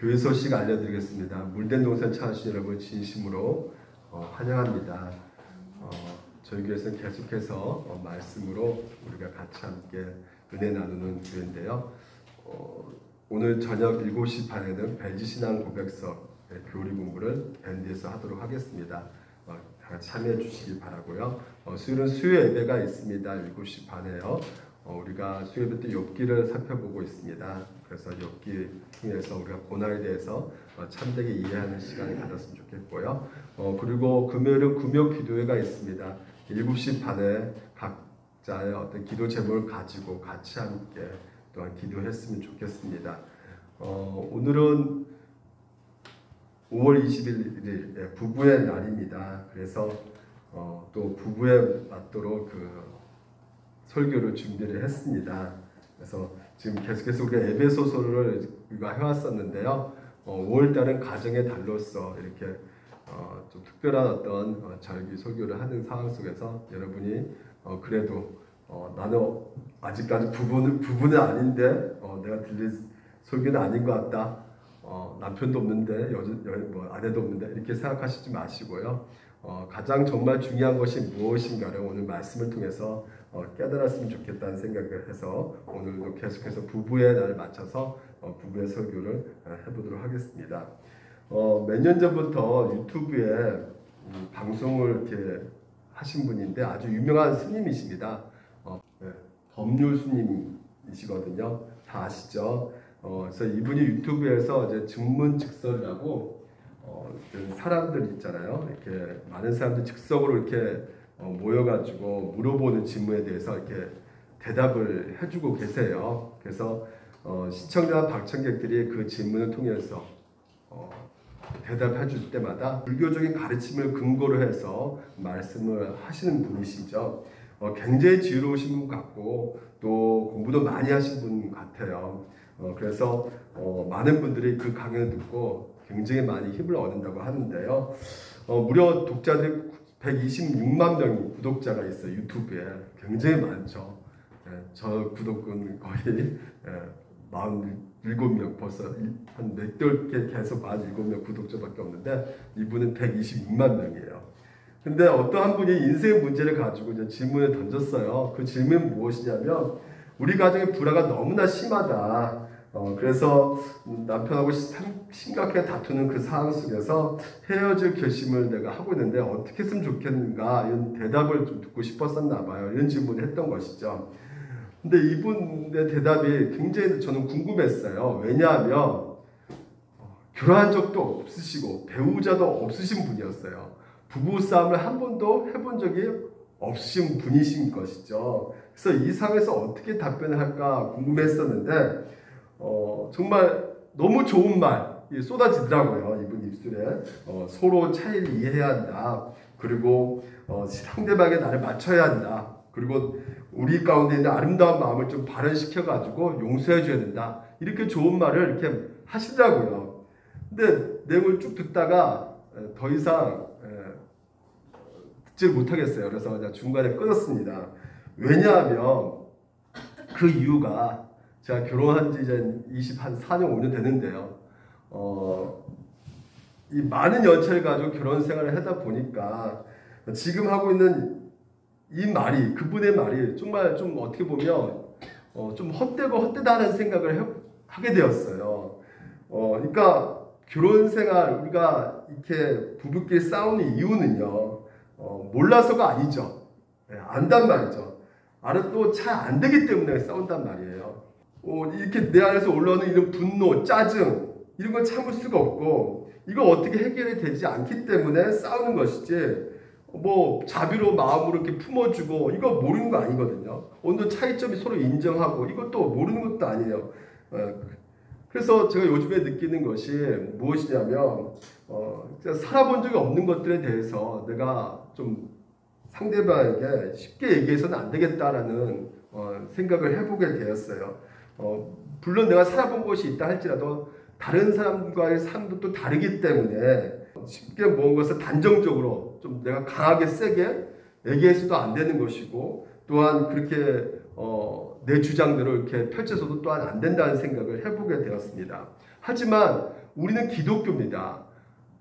교회 소식 알려드리겠습니다. 물된 동산 찾으신 여러분 진심으로 환영합니다. 저희 교회에서는 계속해서 말씀으로 우리가 같이 함께 은혜 나누는 교회인데요. 오늘 저녁 7시 반에는 벨지신앙 고백서 교리 공부를 밴드에서 하도록 하겠습니다. 다 참여해 주시기 바라고요. 수요일은 수요 예배가 있습니다. 7시 반에요. 우리가 수요 예배 때 욥기를 살펴보고 있습니다. 그래서 욥기 통해서 우리가 고난에 대해서 참되게 이해하는 시간을 가졌으면 좋겠고요. 그리고 금요일은 금요 기도회가 있습니다. 7시 반에 각자의 어떤 기도 제목을 가지고 같이 함께 또한 기도했으면 좋겠습니다. 오늘은 5월 21일 부부의 날입니다. 그래서 또 부부에 맞도록 설교를 준비를 했습니다. 그래서 지금 계속해서 우리가 에베소서를 해왔었는데요. 5월달은 가정의 달로서 이렇게 좀 특별한 어떤 절기 설교를 하는 상황 속에서 여러분이 그래도 나는 아직까지 부부는 아닌데 내가 들릴 설교는 아닌 것 같다. 남편도 없는데 아내도 없는데 이렇게 생각하시지 마시고요. 가장 정말 중요한 것이 무엇인가를 오늘 말씀을 통해서 깨달았으면 좋겠다는 생각을 해서 오늘도 계속해서 부부의 날을 맞춰서 부부의 설교를 해보도록 하겠습니다. 몇 년 전부터 유튜브에 방송을 이렇게 하신 분인데 아주 유명한 스님이십니다. 법률 스님이시거든요. 다 아시죠? 그래서 이분이 유튜브에서 이제 증문즉설이라고 사람들 있잖아요. 이렇게 많은 사람들 즉석으로 이렇게 모여가지고 물어보는 질문에 대해서 이렇게 대답을 해주고 계세요. 그래서 시청자 방청객들이 그 질문을 통해서 대답해 줄 때마다 불교적인 가르침을 근거로 해서 말씀을 하시는 분이시죠. 굉장히 지혜로우신 분 같고 또 공부도 많이 하신 분 같아요. 그래서 많은 분들이 그 강연을 듣고 굉장히 많이 힘을 얻는다고 하는데요. 무려 독자들이 126만 명이 구독자가 있어요. 유튜브에. 굉장히 많죠. 저 구독은 거의 47명, 벌써 한 몇 개월 계속 47명 구독자밖에 없는데 이분은 126만 명이에요. 근데 어떠한 분이 인생의 문제를 가지고 이제 질문을 던졌어요. 그 질문은 무엇이냐면 우리 가정의 불화가 너무나 심하다. 그래서 남편하고 심각하게 다투는 그 상황 속에서 헤어질 결심을 내가 하고 있는데 어떻게 했으면 좋겠는가 이런 대답을 좀 듣고 싶었었나 봐요. 이런 질문을 했던 것이죠. 근데 이분의 대답이 굉장히 저는 궁금했어요. 왜냐하면 결혼한 적도 없으시고 배우자도 없으신 분이었어요. 부부싸움을 한 번도 해본 적이 없으신 분이신 것이죠. 그래서 이 상황에서 어떻게 답변을 할까 궁금했었는데 정말 너무 좋은 말이 쏟아지더라고요. 이분 입술에. 서로 차이를 이해해야 한다. 그리고 상대방의 나를 맞춰야 한다. 그리고 우리 가운데 있는 아름다운 마음을 좀 발현시켜가지고 용서해줘야 된다. 이렇게 좋은 말을 이렇게 하시더라고요. 근데 내용을 쭉 듣다가 더 이상 듣지 못하겠어요. 그래서 그냥 중간에 끊었습니다. 왜냐하면 그 이유가 제가 결혼한 지 이제 24년, 5년 되는데요. 이 많은 연차를 가지고 결혼 생활을 하다 보니까 지금 하고 있는 이 말이, 그분의 말이 정말 좀 어떻게 보면 좀 헛되고 헛되다는 생각을 하게 되었어요. 그러니까 결혼 생활, 우리가 이렇게 부부끼리 싸우는 이유는요, 몰라서가 아니죠. 안단 말이죠. 알아도 잘 안 되기 때문에 싸운단 말이에요. 이렇게 내 안에서 올라오는 이런 분노, 짜증 이런 걸 참을 수가 없고 이거 어떻게 해결이 되지 않기 때문에 싸우는 것이지 자비로 마음으로 이렇게 품어주고 이거 모르는 거 아니거든요. 어느 차이점이 서로 인정하고 이것도 모르는 것도 아니에요. 그래서 제가 요즘에 느끼는 것이 무엇이냐면 살아본 적이 없는 것들에 대해서 내가 좀 상대방에게 쉽게 얘기해서는 안 되겠다라는 생각을 해보게 되었어요. 물론 내가 살아본 것이 있다 할지라도 다른 사람과의 삶도 또 다르기 때문에 쉽게 모은 것을 단정적으로 좀 내가 강하게 세게 얘기해서도 안 되는 것이고 또한 그렇게 내 주장대로 이렇게 펼쳐서도 또한 안 된다는 생각을 해보게 되었습니다. 하지만 우리는 기독교입니다.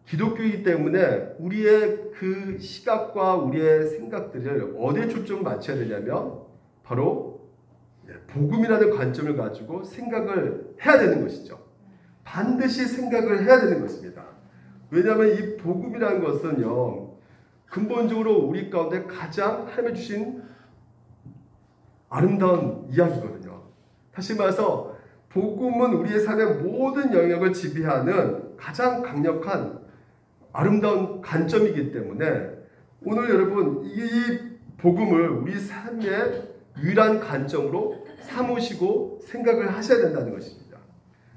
기독교이기 때문에 우리의 그 시각과 우리의 생각들을 어디에 초점을 맞춰야 되냐면 바로 복음이라는 관점을 가지고 생각을 해야 되는 것이죠. 반드시 생각을 해야 되는 것입니다. 왜냐하면 이 복음이라는 것은요, 근본적으로 우리 가운데 가장 하나님이 주신 아름다운 이야기거든요. 다시 말해서 복음은 우리의 삶의 모든 영역을 지배하는 가장 강력한 아름다운 관점이기 때문에 오늘 여러분 이 복음을 우리 삶의 유일한 관점으로 삼으시고 생각을 하셔야 된다는 것입니다.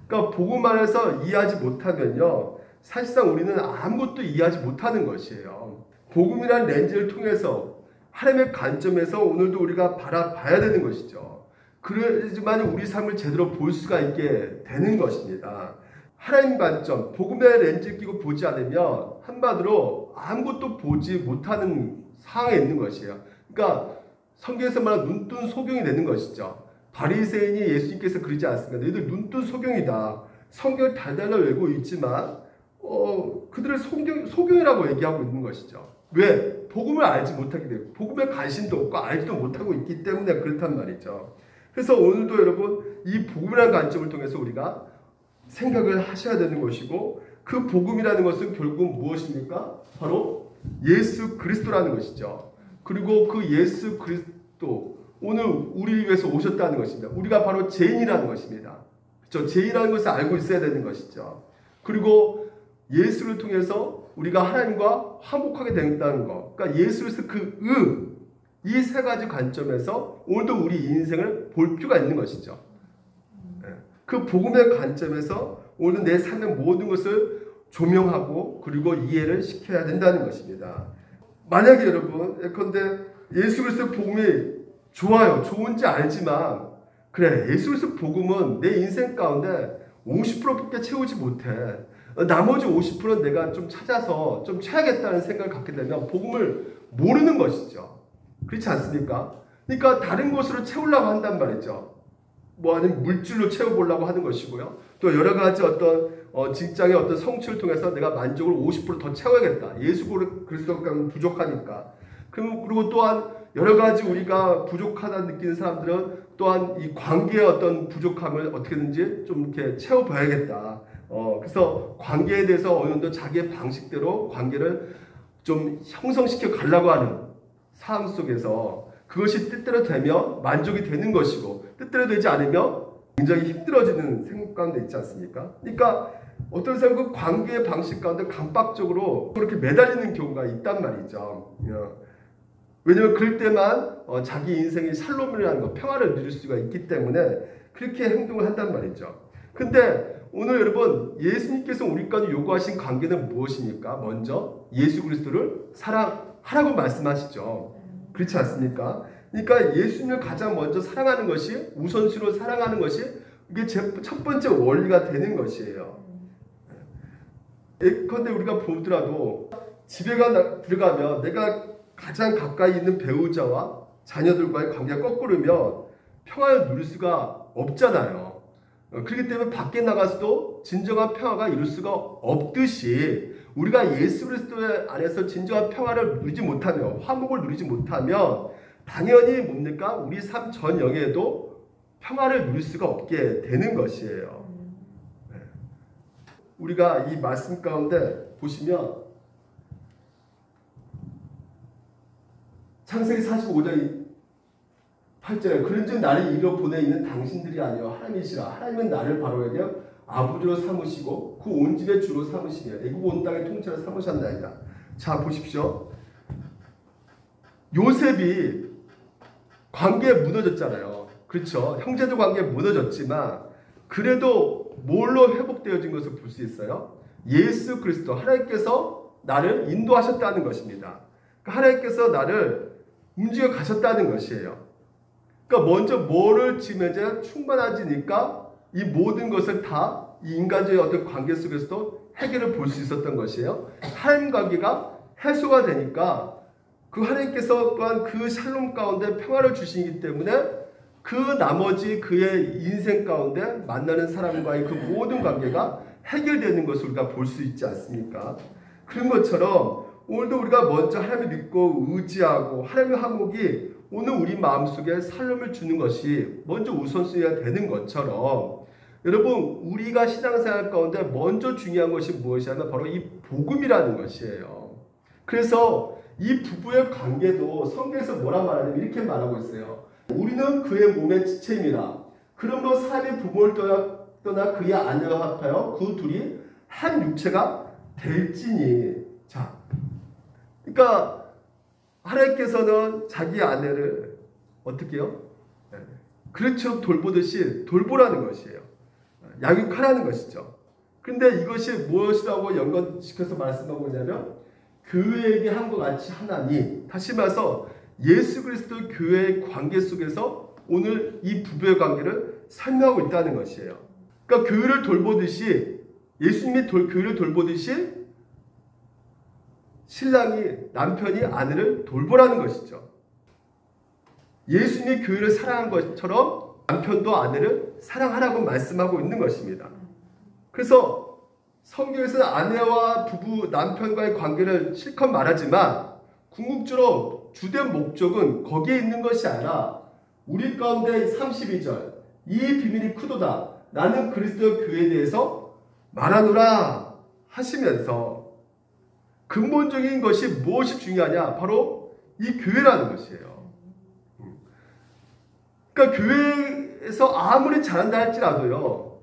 그러니까 복음 안에서 이해하지 못하면요, 사실상 우리는 아무것도 이해하지 못하는 것이에요. 복음이라는 렌즈를 통해서 하나님의 관점에서 오늘도 우리가 바라봐야 되는 것이죠. 그래야지만 우리 삶을 제대로 볼 수가 있게 되는 것입니다. 하나님 관점, 복음의 렌즈를 끼고 보지 않으면 한마디로 아무것도 보지 못하는 상황에 있는 것이에요. 그러니까 성경에서 말하는 눈뜬 소경이 되는 것이죠. 바리새인이 예수님께서 그러지 않습니까? 너희들 눈뜬 소경이다. 성경을 달달달 외우고 있지만 그들을 소경이라고 얘기하고 있는 것이죠. 왜? 복음을 알지 못하게 되고 복음에 관심도 없고 알지도 못하고 있기 때문에 그렇단 말이죠. 그래서 오늘도 여러분 이 복음이라는 관점을 통해서 우리가 생각을 하셔야 되는 것이고, 그 복음이라는 것은 결국 무엇입니까? 바로 예수 그리스도라는 것이죠. 그리고 그 예수 그리스도 오늘 우리를 위해서 오셨다는 것입니다. 우리가 바로 죄인이라는 것입니다. 그렇죠? 죄인이라는 것을 알고 있어야 되는 것이죠. 그리고 예수를 통해서 우리가 하나님과 화목하게 된다는 것. 그러니까 예수로서 이 세 가지 관점에서 오늘도 우리 인생을 볼 필요가 있는 것이죠. 그 복음의 관점에서 오늘 내 삶의 모든 것을 조명하고 그리고 이해를 시켜야 된다는 것입니다. 만약에 여러분 예컨대 예수 그리스도의 복음이 좋아요. 좋은지 알지만 그래, 예수 그리스도의 복음은 내 인생 가운데 50%밖에 채우지 못해. 나머지 50%는 내가 좀 찾아서 좀 채야겠다는 생각을 갖게 되면 복음을 모르는 것이죠. 그렇지 않습니까? 그러니까 다른 것으로 채우려고 한단 말이죠. 뭐 아니면 물질로 채워보려고 하는 것이고요. 또 여러 가지 어떤 직장의 어떤 성취를 통해서 내가 만족을 50%더 채워야겠다. 예수 그리스도가 부족하니까. 그리고 또한 여러 가지 우리가 부족하다 느끼는 사람들은 또한 이 관계의 어떤 부족함을 어떻게든지 좀 이렇게 채워봐야겠다. 그래서 관계에 대해서 어느 정도 자기의 방식대로 관계를 좀 형성시켜 가려고 하는 삶 속에서 그것이 뜻대로 되면 만족이 되는 것이고 뜻대로 되지 않으면 굉장히 힘들어지는 생각 가운데 있지 않습니까? 그러니까 어떤 사람은 그 관계의 방식 가운데 강박적으로 그렇게 매달리는 경우가 있단 말이죠. 왜냐하면 그럴 때만 자기 인생이 샬롬이라는 것, 평화를 누릴 수가 있기 때문에 그렇게 행동을 한단 말이죠. 근데 오늘 여러분 예수님께서 우리까지 요구하신 관계는 무엇입니까? 먼저 예수 그리스도를 사랑하라고 말씀하시죠. 그렇지 않습니까? 그러니까 예수님을 가장 먼저 사랑하는 것이, 우선순위로 사랑하는 것이 이게 첫 번째 원리가 되는 것이에요. 예컨대 우리가 보더라도 집에 들어가면 내가 가장 가까이 있는 배우자와 자녀들과의 관계가 거꾸르면 평화를 누릴 수가 없잖아요. 그렇기 때문에 밖에 나가서도 진정한 평화가 이룰 수가 없듯이 우리가 예수 그리스도 안에서 진정한 평화를 누리지 못하며 화목을 누리지 못하면 당연히 뭡니까? 우리 삶 전 영에도 평화를 누릴 수가 없게 되는 것이에요. 우리가 이 말씀 가운데 보시면 창세기 45장 8절에 그런즉 나를 이리로 보내 있는 당신들이 아니여 하나님이시라. 하나님은 나를 바로에게 아버지로 삼으시고 그 온 집의 주로 삼으시며 애굽 온 땅의 통치로 삼으셨나이다. 자 보십시오. 요셉이 관계에 무너졌잖아요. 그렇죠. 형제들 관계에 무너졌지만 그래도 뭘로 회복되어진 것을 볼 수 있어요? 예수 그리스도 하나님께서 나를 인도하셨다는 것입니다. 하나님께서 나를 움직여 가셨다는 것이에요. 그러니까 먼저 뭐를 지면 이제 충만해지니까 이 모든 것을 다 이 인간적인 어떤 관계 속에서도 해결을 볼 수 있었던 것이에요. 하나님 관계가 해소가 되니까 그 하나님께서 또한 그 샬롬 가운데 평화를 주시기 때문에 그 나머지 그의 인생 가운데 만나는 사람과의 그 모든 관계가 해결되는 것을 우리가 볼 수 있지 않습니까? 그런 것처럼 오늘도 우리가 먼저 하나님을 믿고 의지하고 하나님의 화목이 오늘 우리 마음속에 살림을 주는 것이 먼저 우선순위가 되는 것처럼 여러분 우리가 신앙생활 가운데 먼저 중요한 것이 무엇이냐면 바로 이 복음이라는 것이에요. 그래서 이 부부의 관계도 성경에서 뭐라 말하냐면 이렇게 말하고 있어요. 우리는 그의 몸의 지체임이라. 그러므로 사람이 부모를 떠나 그의 아내와 합하여 그 둘이 한 육체가 될지니. 자, 그러니까 하나님께서는 자기 아내를 어떻게 해요? 그렇죠. 돌보듯이 돌보라는 것이에요. 양육하라는 것이죠. 근데 이것이 무엇이라고 연관시켜서 말씀하고 있냐면 교회에게 한 것 같이 하나니, 다시 말해서 예수 그리스도 교회의 관계 속에서 오늘 이 부부의 관계를 설명하고 있다는 것이에요. 그러니까 교회를 돌보듯이 예수님이 교회를 돌보듯이 신랑이 남편이 아내를 돌보라는 것이죠. 예수님이 교회를 사랑한 것처럼 남편도 아내를 사랑하라고 말씀하고 있는 것입니다. 그래서 성경에서는 아내와 부부, 남편과의 관계를 실컷 말하지만 궁극적으로 주된 목적은 거기에 있는 것이 아니라 우리 가운데 32절 이 비밀이 크도다. 나는 그리스도 교회에 대해서 말하노라 하시면서 근본적인 것이 무엇이 중요하냐? 바로 이 교회라는 것이에요. 그러니까 교회에서 아무리 잘한다 할지라도요.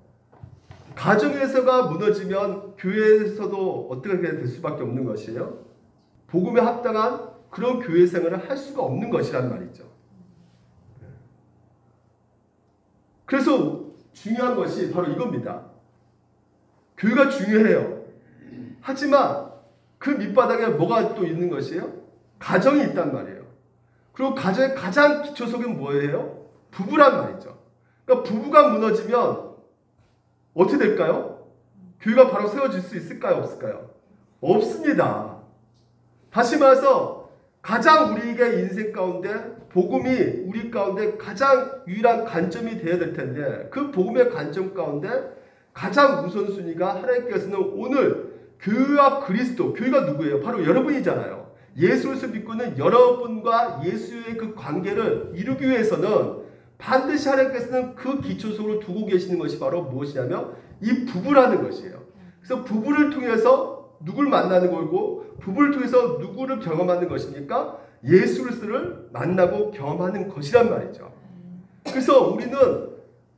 가정에서가 무너지면 교회에서도 어떻게 될 수밖에 없는 것이에요. 복음에 합당한 그런 교회 생활을 할 수가 없는 것이란 말이죠. 그래서 중요한 것이 바로 이겁니다. 교회가 중요해요. 하지만 그 밑바닥에 뭐가 또 있는 것이에요? 가정이 있단 말이에요. 그리고 가정의 가장 기초석은 뭐예요? 부부란 말이죠. 그러니까 부부가 무너지면 어떻게 될까요? 교회가 바로 세워질 수 있을까요? 없을까요? 없습니다. 다시 말해서 가장 우리에게 인생 가운데 복음이 우리 가운데 가장 유일한 관점이 되어야 될 텐데 그 복음의 관점 가운데 가장 우선순위가 하나님께서는 오늘 교회와 그리스도, 교회가 누구예요? 바로 여러분이잖아요. 예수를 믿고 있는 여러분과 예수의 그 관계를 이루기 위해서는 반드시 하나님께서는 그 기초 속으로 두고 계시는 것이 바로 무엇이냐면 이 부부라는 것이에요. 그래서 부부를 통해서 누구를 만나는 거고 부부를 통해서 누구를 경험하는 것입니까? 예수 그리스도를 만나고 경험하는 것이란 말이죠. 그래서 우리는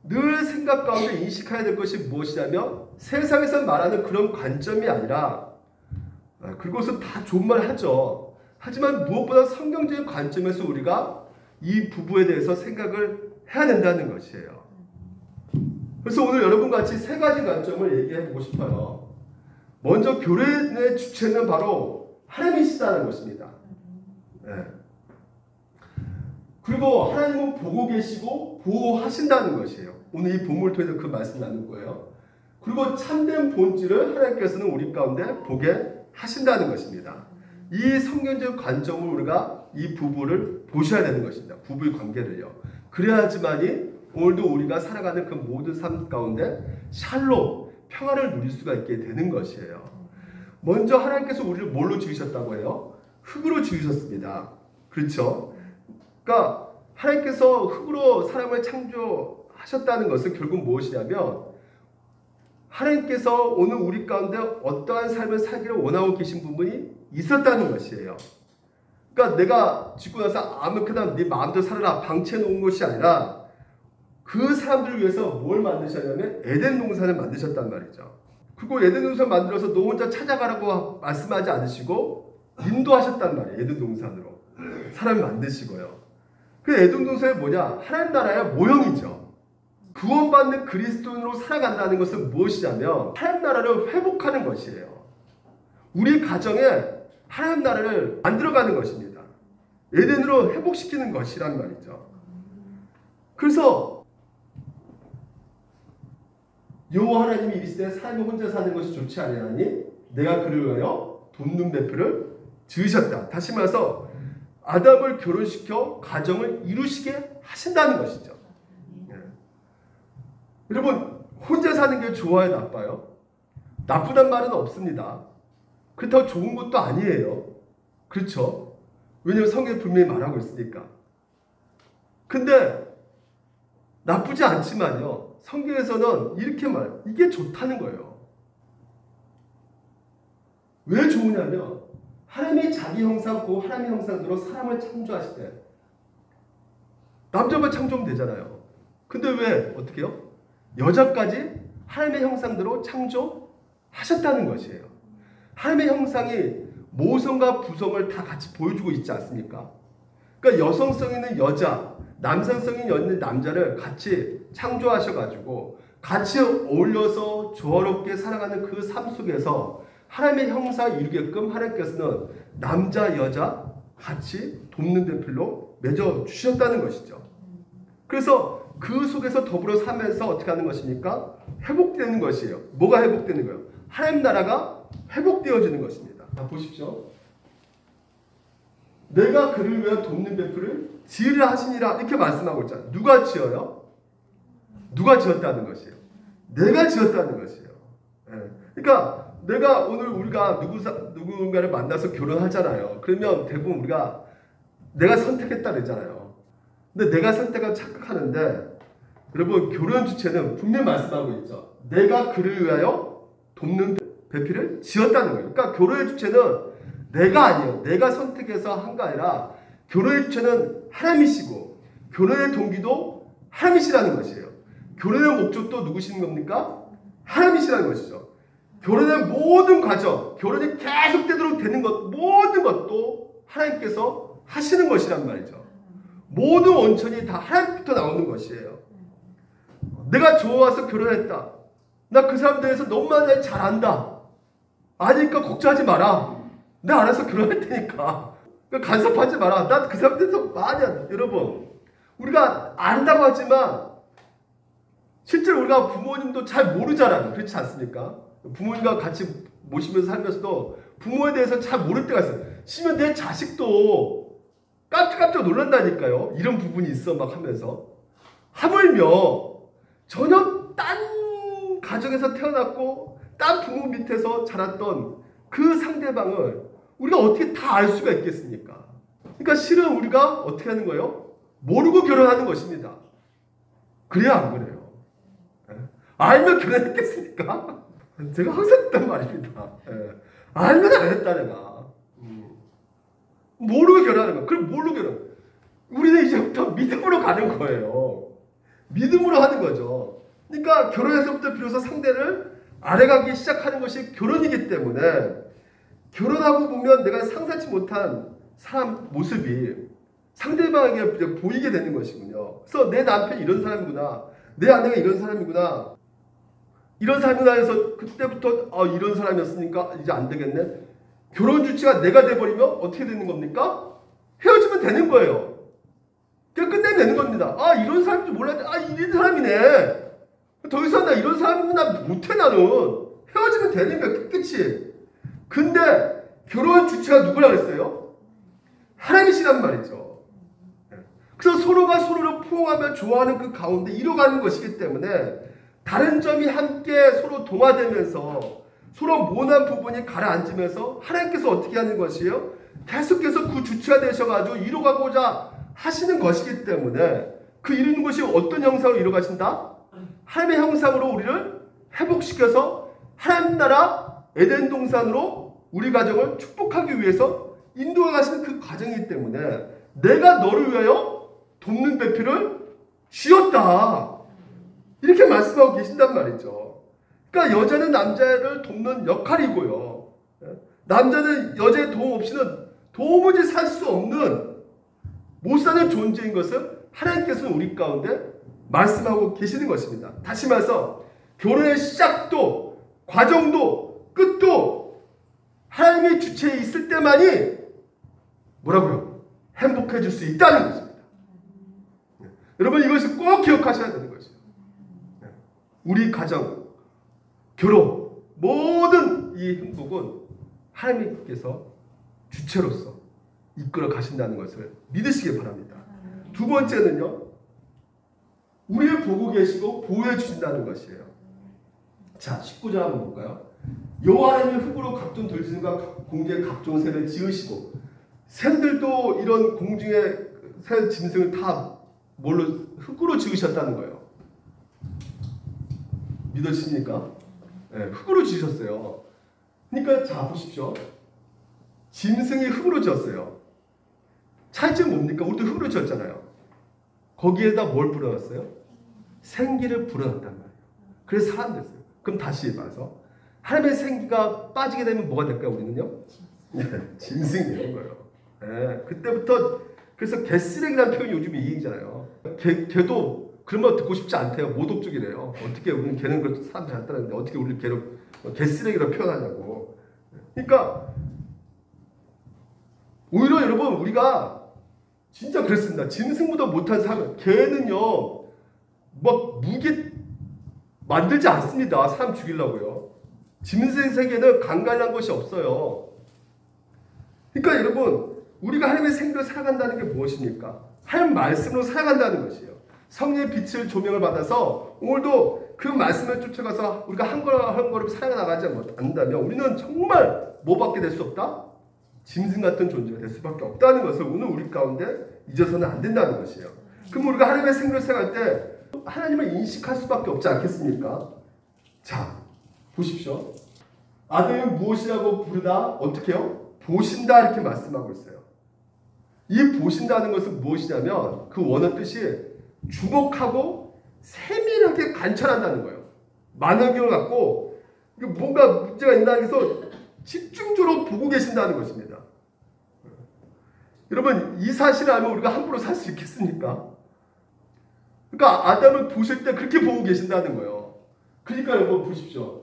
늘 생각 가운데 인식해야 될 것이 무엇이냐면 세상에서 말하는 그런 관점이 아니라 그것은 다 좋은 말 하죠. 하지만 무엇보다 성경적인 관점에서 우리가 이 부부에 대해서 생각을 해야 된다는 것이에요. 그래서 오늘 여러분과 같이 세 가지 관점을 얘기해 보고 싶어요. 먼저 교회의 주체는 바로 하나님이시다는 것입니다. 네. 그리고 하나님은 보고 계시고 보호하신다는 것이에요. 오늘 이 본문을 통해서 그 말씀 나눌 거예요. 그리고 참된 본질을 하나님께서는 우리 가운데 보게 하신다는 것입니다. 이 성경적 관점으로 우리가 이 부부를 보셔야 되는 것입니다. 부부의 관계를요. 그래야지만이 오늘도 우리가 살아가는 그 모든 삶 가운데 샬롬, 평안을 누릴 수가 있게 되는 것이에요. 먼저 하나님께서 우리를 뭘로 지으셨다고 해요? 흙으로 지으셨습니다. 그렇죠? 그러니까 하나님께서 흙으로 사람을 창조하셨다는 것은 결국 무엇이냐면 하나님께서 오늘 우리 가운데 어떠한 삶을 살기를 원하고 계신 부분이 있었다는 것이에요. 그러니까 내가 짓고 나서 아무렇게나 네 마음대로 살아라 방치해 놓은 것이 아니라 그 사람들을 위해서 뭘 만드셨냐면 에덴 동산을 만드셨단 말이죠. 그리고 에덴 동산을 만들어서 너 혼자 찾아가라고 말씀하지 않으시고 인도하셨단 말이에요. 에덴 동산으로 사람을 만드시고요. 그 에덴 동산이 뭐냐? 하나님 나라의 모형이죠. 구원받는 그리스도인으로 살아간다는 것은 무엇이냐면 하나님 나라를 회복하는 것이에요. 우리 가정에 하나님 나라를 만들어가는 것입니다. 에덴으로 회복시키는 것이란 말이죠. 그래서 여호와 하나님이 이르시되 사람이 혼자 사는 것이 좋지 아니하니 내가 그를 위하여 돕는 배표를 지으셨다. 다시 말해서 아담을 결혼시켜 가정을 이루시게 하신다는 것이죠. 네. 여러분 혼자 사는 게 좋아요, 나빠요? 나쁘단 말은 없습니다. 그렇다고 좋은 것도 아니에요. 그렇죠? 왜냐하면 성경에 분명히 말하고 있으니까. 근데 나쁘지 않지만요. 성경에서는 이렇게 이게 좋다는 거예요. 왜 좋으냐면 하나님이 자기 형상고 하나님의 형상대로 사람을 창조하실 때 남자만 창조하면 되잖아요. 근데 왜 어떻게 해요? 여자까지 하나님의 형상대로 창조하셨다는 것이에요. 하나님의 형상이 모성과 부성을 다 같이 보여주고 있지 않습니까? 그러니까 여성성 있는 여자, 남성성 있는 남자를 같이 창조하셔가지고 같이 어울려서 조화롭게 살아가는 그 삶 속에서 하나님의 형상을 이루게끔 하나님께서는 남자, 여자 같이 돕는 대필로 맺어주셨다는 것이죠. 그래서 그 속에서 더불어 살면서 어떻게 하는 것입니까? 회복되는 것이에요. 뭐가 회복되는 거예요? 하나님 나라가 회복되어지는 것입니다. 자, 보십시오. 내가 그를 위한 돕는 배필을 지으려 하시니라 이렇게 말씀하고 있잖아요. 누가 지어요? 누가 지었다는 것이에요. 내가 지었다는 것이에요. 그러니까 내가 오늘 우리가 누군가를 만나서 결혼하잖아요. 그러면 대부분 우리가 내가 선택했다 그러잖아요. 근데 내가 선택을 착각하는데 여러분 결혼 주체는 분명히 말씀하고 있죠. 내가 그를 위하여 돕는 배필을 지었다는 거예요. 그러니까 결혼의 주체는 내가 아니에요. 내가 선택해서 한 거 아니라 결혼의 주체는 하나님이시고 결혼의 동기도 하나님이시라는 것이에요. 결혼의 목적도 누구시는 겁니까? 하나님이시라는 것이죠. 결혼의 모든 과정, 결혼이 계속되도록 되는 것, 모든 것도 하나님께서 하시는 것이란 말이죠. 모든 원천이 다 하나님부터 나오는 것이에요. 내가 좋아서 결혼했다. 나 그 사람 대해서 너무나 잘 안다. 아니까 걱정하지 마라. 내가 알아서 결혼할 테니까. 간섭하지 마라. 나 그 사람 대해서 많이 안다. 여러분, 우리가 안다고 하지만 실제로 우리가 부모님도 잘 모르잖아요. 그렇지 않습니까? 부모님과 같이 모시면서 살면서도 부모에 대해서 잘 모를 때가 있어요. 심지어 내 자식도 깜짝깜짝 놀란다니까요. 이런 부분이 있어 막 하면서. 하물며 전혀 딴 가정에서 태어났고 딴 부모 밑에서 자랐던 그 상대방을 우리가 어떻게 다 알 수가 있겠습니까? 그러니까 실은 우리가 어떻게 하는 거예요? 모르고 결혼하는 것입니다. 그래야 안 그래요. 알면 결혼했겠습니까? 제가 항상 했단 말입니다. 알면 안 했다 내가. 모르고 결혼하는 거야. 그럼 모르고 결혼. 우리는 이제부터 믿음으로 가는 거예요. 믿음으로 하는 거죠. 그러니까 결혼에서부터 비로소 상대를 알아가기 시작하는 것이 결혼이기 때문에 결혼하고 보면 내가 상상치 못한 사람 모습이 상대방에게 보이게 되는 것이군요. 그래서 내 남편이 이런 사람이구나. 내 아내가 이런 사람이구나. 이런 사람이구나 해서 그때부터 이런 사람이었으니까 이제 안 되겠네. 결혼 주체가 내가 돼버리면 어떻게 되는 겁니까? 헤어지면 되는 거예요. 그냥 끝내면 되는 겁니다. 이런 사람인 줄 몰랐는데 이런 사람이네. 더 이상 나 이런 사람이구나 못해 나는. 헤어지면 되는 거야. 끝이. 근데 결혼 주체가 누구라 그랬어요? 하나님이시란 말이죠. 그래서 서로가 서로를 포용하며 좋아하는 그 가운데 이뤄가는 것이기 때문에 다른 점이 함께 서로 동화되면서 서로 모난 부분이 가라앉으면서 하나님께서 어떻게 하는 것이에요? 계속해서 그 주체가 되셔가지고 이뤄가고자 하시는 것이기 때문에 그 이루는 것이 어떤 형상으로 이뤄가신다? 하나님의 형상으로 우리를 회복시켜서 하나님 나라 에덴 동산으로 우리 가정을 축복하기 위해서 인도해 가시는 그 과정이기 때문에 내가 너를 위하여 돕는 배필을 쥐었다. 이렇게 말씀하고 계신단 말이죠. 그러니까 여자는 남자를 돕는 역할이고요. 남자는 여자의 도움 없이는 도무지 살 수 없는 못 사는 존재인 것을 하나님께서는 우리 가운데 말씀하고 계시는 것입니다. 다시 말해서 결혼의 시작도 과정도 끝도 하나님의 주체에 있을 때만이 뭐라고요? 행복해질 수 있다는 것입니다. 여러분 이것을 꼭 기억하셔야 되는 것이에요. 우리 가정, 결혼, 모든 이 행복은 하나님께서 주체로서 이끌어 가신다는 것을 믿으시기 바랍니다. 두 번째는요. 우리를 보고 계시고 보호해 주신다는 것이에요. 자, 19절 한번 볼까요? 여호와 하나님이 흙으로 각종 들짐과 공중의 각종 새를 지으시고 새들도 이런 공중의 새 짐승을 다 뭘로 흙으로 지으셨다는 거예요. 믿어지십니까? 네, 흙으로 지으셨어요. 그러니까 자 보십시오. 짐승이 흙으로 지었어요. 차이점이 뭡니까? 우리도 흙으로 지었잖아요. 거기에다 뭘 불어넣었어요? 생기를 불어넣었단 말이에요. 그래서 사람 됐어요. 그럼 다시 말해서 하나님의 생기가 빠지게 되면 뭐가 될까요? 우리는요? 짐승이 되는 거예요. 네, 그때부터 그래서 개쓰레기라는 표현이 요즘 이익이잖아요. 개도 그런 말 듣고 싶지 않대요. 모독적이래요. 어떻게 우리는 개는 그렇게 사람 잘 따르는데 어떻게 우리를 개쓰레기라고 표현하냐고. 그러니까 오히려 여러분 우리가 진짜 그랬습니다. 짐승보다 못한 사람. 개는요 막 무게 만들지 않습니다. 사람 죽이려고요. 짐승 세계는 강간한 것이 없어요. 그러니까 여러분 우리가 하나님의 생기로 살아간다는 게 무엇입니까? 하나님 말씀으로 살아간다는 것이에요. 성령의 빛을 조명을 받아서 오늘도 그 말씀을 쫓아가서 우리가 한 걸음 한 걸음 살아나가지 않는다면 우리는 정말 뭐밖에 될 수 없다? 짐승 같은 존재가 될 수밖에 없다는 것을 오늘 우리 가운데 잊어서는 안 된다는 것이에요. 그럼 우리가 하나님의 생기로 살아갈 때 하나님을 인식할 수밖에 없지 않겠습니까? 자, 보십시오. 아들을 무엇이라고 부르다 어떻게 해요? 보신다 이렇게 말씀하고 있어요. 이 보신다는 것은 무엇이냐면 그 원어 뜻이 주목하고 세밀하게 관찰한다는 거예요. 만원경을 갖고 뭔가 문제가 있나 해서 집중적으로 보고 계신다는 것입니다. 여러분 이 사실을 알면 우리가 함부로 살 수 있겠습니까? 그러니까 아담을 보실 때 그렇게 보고 계신다는 거예요. 그러니까 여러분 보십시오.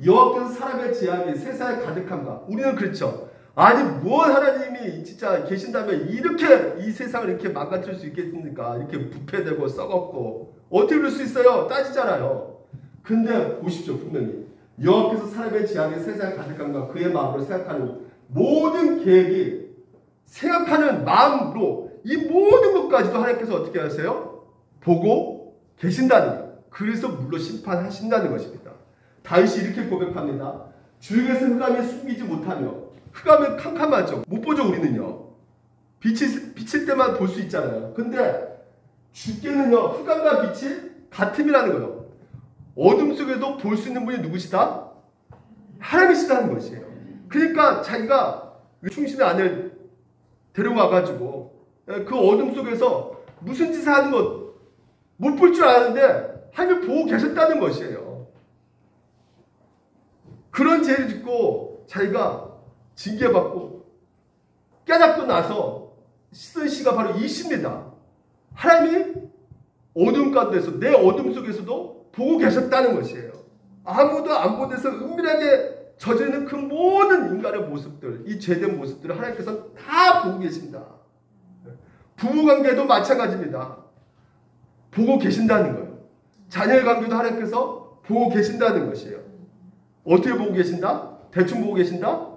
여호와께서 사람의 죄악이 세상에 가득한가? 우리는 그렇죠. 아니 무엇 하나님이 진짜 계신다면 이렇게 이 세상을 이렇게 망가뜨릴 수 있겠습니까? 이렇게 부패되고 썩었고 어떻게 그럴 수 있어요? 따지잖아요. 근데 보십시오. 분명히 여호와께서 사람의 죄악이 세상에 가득한가? 그의 마음으로 생각하는 모든 계획이 생각하는 마음으로 이 모든 것까지도 하나님께서 어떻게 하세요? 보고 계신다는 거예요. 그래서 물로 심판하신다는 것입니다. 다윗이 이렇게 고백합니다. 주에게서 흑암이 숨기지 못하며 흑암은 캄캄하죠. 못 보죠 우리는요. 비칠 때만 볼 수 있잖아요. 근데 주께는요 흑암과 빛이 같음이라는 거예요. 어둠 속에도 볼 수 있는 분이 누구시다? 하나님이시다는 것이에요. 그러니까 자기가 충신의 아내를 데려와가지고 그 어둠 속에서 무슨 짓을 하는 것 못 볼 줄 아는데 하나님이 보고 계셨다는 것이에요. 그런 죄를 짓고 자기가 징계받고 깨닫고 나서 쓴 시가 바로 이 시입니다. 하나님이 어둠 가운데서 내 어둠 속에서도 보고 계셨다는 것이에요. 아무도 안 본 데서 은밀하게 저지르는 그 모든 인간의 모습들, 이 죄된 모습들을 하나님께서 다 보고 계신다. 부부관계도 마찬가지입니다. 보고 계신다는 거예요. 자녀의 관계도 하나님께서 보고 계신다는 것이에요. 어떻게 보고 계신다? 대충 보고 계신다?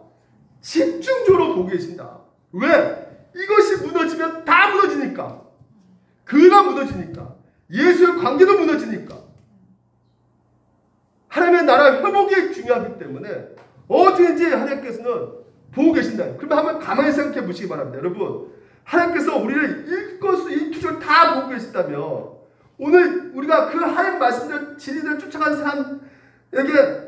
집중적으로 보고 계신다. 왜? 이것이 무너지면 다 무너지니까. 그가 무너지니까. 예수의 관계도 무너지니까. 하나님의 나라 회복이 중요하기 때문에 어떻게든지 하나님께서는 보고 계신다. 그러면 한번 가만히 생각해 보시기 바랍니다. 여러분 하나님께서 우리를 일거수일투족을 다 보고 계신다면 오늘 우리가 그 하나님 말씀대로 진리대로 쫓아가는 사람에게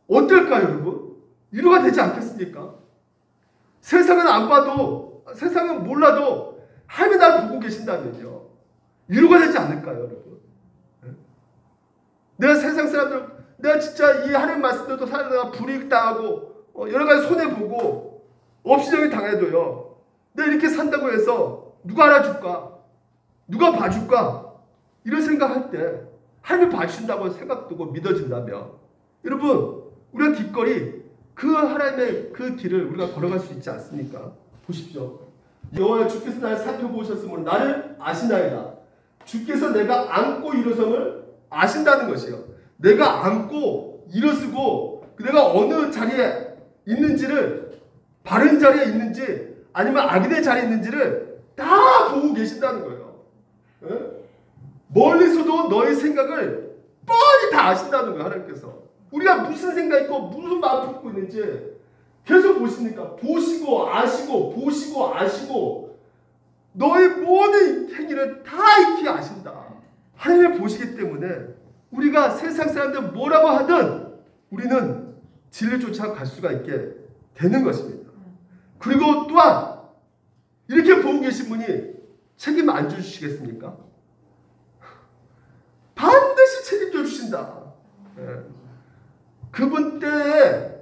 어떨까요 여러분? 위로가 되지 않겠습니까? 세상은 안 봐도 세상은 몰라도 하나님이 나를 보고 계신다면요 위로가 되지 않을까요 여러분? 내가 세상 사람들 내가 진짜 이 하나님 말씀대로 살다가 불이익당하고 여러 가지 손해보고 업시정이 당해도요 내가 이렇게 산다고 해서 누가 알아줄까? 누가 봐줄까? 이런 생각할 때 하나님이 봐주신다고 생각되고 믿어진다면 여러분 우리가 기꺼이 그 하나님의 그 길을 우리가 걸어갈 수 있지 않습니까? 보십시오. 여호와 주께서 나를 살펴보셨으므로 나를 아시나이다. 주께서 내가 안고 일어섬을 아신다는 것이에요. 내가 안고 일어서고 내가 어느 자리에 있는지를 바른 자리에 있는지 아니면 악인의 자리에 있는지를 다 보고 계신다는 거예요. 에? 멀리서도 너의 생각을 뻔히 다 아신다는 거예요. 하나님께서. 우리가 무슨 생각 있고 무슨 마음 품고 있는지 계속 보시니까 보시고 아시고 보시고 아시고 너의 모든 행위를 다 익히 아신다. 하나님을 보시기 때문에 우리가 세상 사람들 뭐라고 하든 우리는 진리를 쫓아갈 수가 있게 되는 것입니다. 그리고 또한 이렇게 보고 계신 분이 책임 안 주시겠습니까? 반드시 책임져 주신다. 그분 때에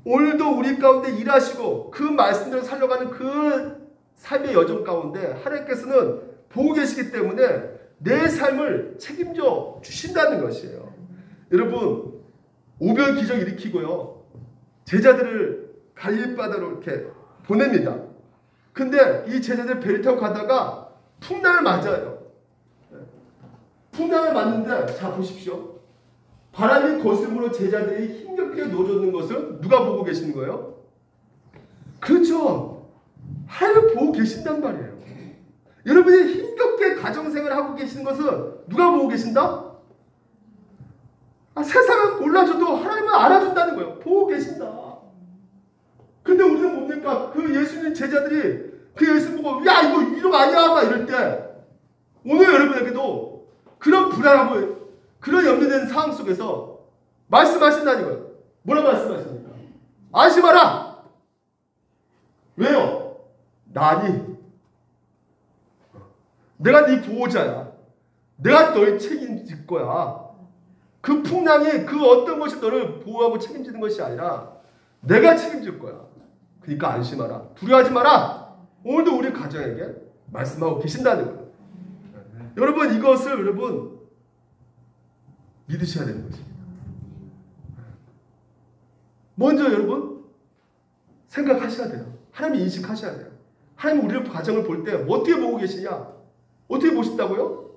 오늘도 우리 가운데 일하시고 그 말씀대로 살려가는 그 삶의 여정 가운데 하나님께서는 보고 계시기 때문에 내 삶을 책임져 주신다는 것이에요. 여러분, 오병 기적 일으키고요, 제자들을 갈릴리 바다로 이렇게 보냅니다. 근데 이 제자들 배를 타고 가다가 풍랑을 맞아요. 풍랑을 맞는데 자 보십시오. 바람이 거슴으로 제자들이 힘겹게 놓아줬는 것을 누가 보고 계시는 거예요? 그렇죠. 하나님 보고 계신단 말이에요. 여러분이 힘겹게 가정생활을 하고 계시는 것은 누가 보고 계신다? 세상은 몰라줘도 하나님은 알아준다는 거예요. 보고 계신다. 근데 우리는 뭡니까? 그 예수님 제자들이 그 예수 보고 야 이거 위로가 아니야 막 이럴 때 오늘 여러분에게도 그런 불안하고 그런 염려되는 상황 속에서 말씀하신다는 거예요. 뭐라 말씀하십니까? 안심하라. 왜요? 나니 내가 네 보호자야. 내가 너의 책임질 거야. 그 풍랑이 그 어떤 것이 너를 보호하고 책임지는 것이 아니라 내가 책임질 거야. 그러니까 안심하라. 두려워하지 마라. 오늘도 우리 가정에게 말씀하고 계신다는 거예요. 여러분 이것을 여러분 믿으셔야 되는 것입니다. 먼저 여러분 생각하셔야 돼요. 하나님 인식하셔야 돼요. 하나님 우리의 가정을 볼 때 어떻게 보고 계시냐? 어떻게 보신다고요?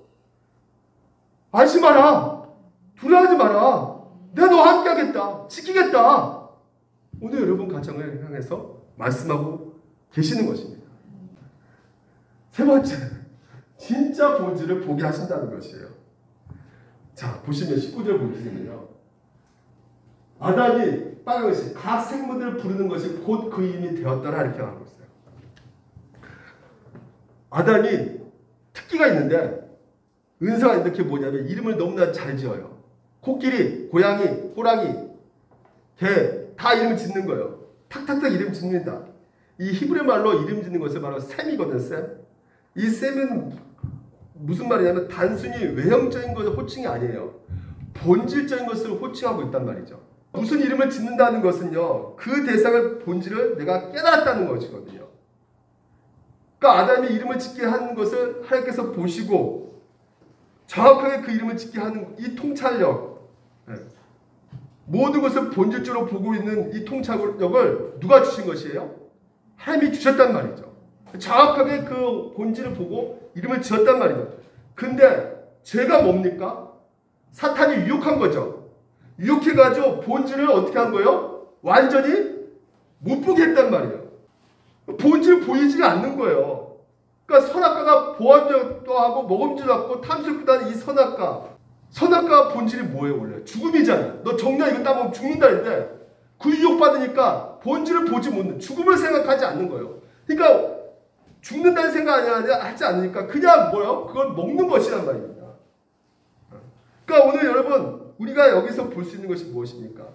안심하라. 두려워하지 마라. 내가 너와 함께 하겠다. 지키겠다. 오늘 여러분 가정을 향해서 말씀하고 계시는 것입니다. 세 번째, 진짜 본질을 보게 하신다는 것이에요. 자, 보시면 19절 보시면요. 아담이 빨간것이 각 생물들을 부르는 것이 곧 그 이름이 되었더라 이렇게 하고 있어요. 아담이 특기가 있는데 은사가 있는 게 뭐냐면 이름을 너무나 잘 지어요. 코끼리, 고양이, 호랑이, 개 다 이름을 짓는 거예요. 탁탁탁 이름 짓는다. 이 히브리 말로 이름 짓는 것을 바로 셈이거든. 셈. 이 셈은 무슨 말이냐면 단순히 외형적인 것의 호칭이 아니에요. 본질적인 것을 호칭하고 있단 말이죠. 무슨 이름을 짓는다는 것은요, 그 대상을 본질을 내가 깨달았다는 것이거든요. 그러니까 아담이 이름을 짓게 하는 것을 하나님께서 보시고 정확하게 그 이름을 짓게 하는 이 통찰력, 모든 것을 본질적으로 보고 있는 이 통찰력을 누가 주신 것이에요? 하나님이 주셨단 말이죠. 정확하게 그 본질을 보고 이름을 지었단 말이죠. 근데 죄가 뭡니까? 사탄이 유혹한 거죠. 유혹해가지고 본질을 어떻게 한 거예요? 완전히 못 보게 했단 말이에요. 본질 보이지가 않는 거예요. 그러니까 선악과가 보암도 하고 먹음직도 하고 탐스럽기도 하는 이 선악과 본질이 뭐예요 원래? 죽음이잖아요. 너 정녕 이거 따보면 죽는다는데 그 유혹받으니까 본질을 보지 못하는, 죽음을 생각하지 않는 거예요. 그러니까 죽는다는 생각 하지 않으니까 그냥 뭐요? 그걸 먹는 것이란 말입니다. 그러니까 오늘 여러분 우리가 여기서 볼 수 있는 것이 무엇입니까?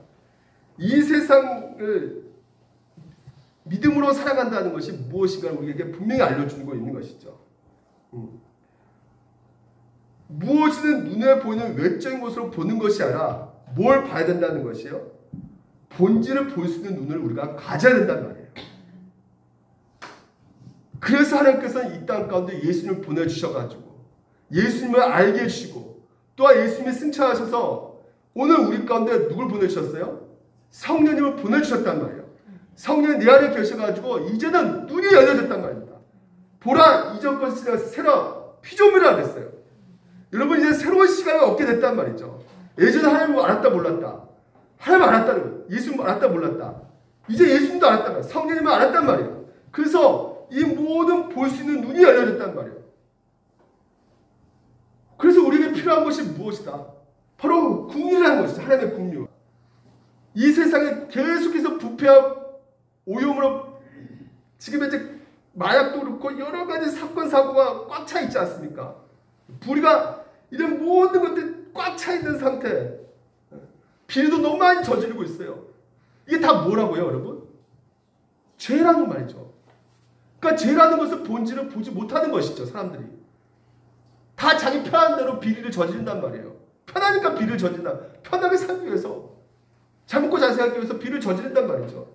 이 세상을 믿음으로 살아간다는 것이 무엇인가 우리에게 분명히 알려주고 있는 것이죠. 무엇이든 눈에 보이는 외적인 것으로 보는 것이 아니라 뭘 봐야 된다는 것이요? 본질을 볼 수 있는 눈을 우리가 가져야 된다는 말이에요. 그래서 하나님께서는 이 땅 가운데 예수님을 보내주셔가지고 예수님을 알게 해주시고 또한 예수님이 승천하셔서 오늘 우리 가운데 누굴 보내주셨어요? 성령님을 보내주셨단 말이에요. 성령이 내 안에 계셔가지고 이제는 눈이 열려졌단 말입니다. 보라 이전 것이 지나서 새로 피조물이라 됐어요. 여러분 이제 새로운 시간을 얻게 됐단 말이죠. 예전에 하나님을 알았다 몰랐다. 하나님 알았다는 거예요. 예수님 알았다 몰랐다. 이제 예수님도 알았단 말이에요. 성령님을 알았단 말이에요. 그래서 이 모든 볼 수 있는 눈이 열려졌단 말이에요. 그래서 우리에게 필요한 것이 무엇이다? 바로 국률이라는 것이죠. 하나님의 국률. 이 세상에 계속해서 부패와 오염으로 지금 현재 마약도 그렇고 여러 가지 사건 사고가 꽉 차 있지 않습니까? 불의가 이런 모든 것들이 꽉 차 있는 상태. 비리도 너무 많이 저지르고 있어요. 이게 다 뭐라고요, 여러분? 죄라는 말이죠. 그러니까 죄라는 것은 본질을 보지 못하는 것이죠, 사람들이. 다 자기 편한 대로 비리를 저지른단 말이에요. 편하니까 비리를 저지른다. 편하게 살기 위해서, 잘 먹고 잘 살기 위해서 비리를 저지른단 말이죠.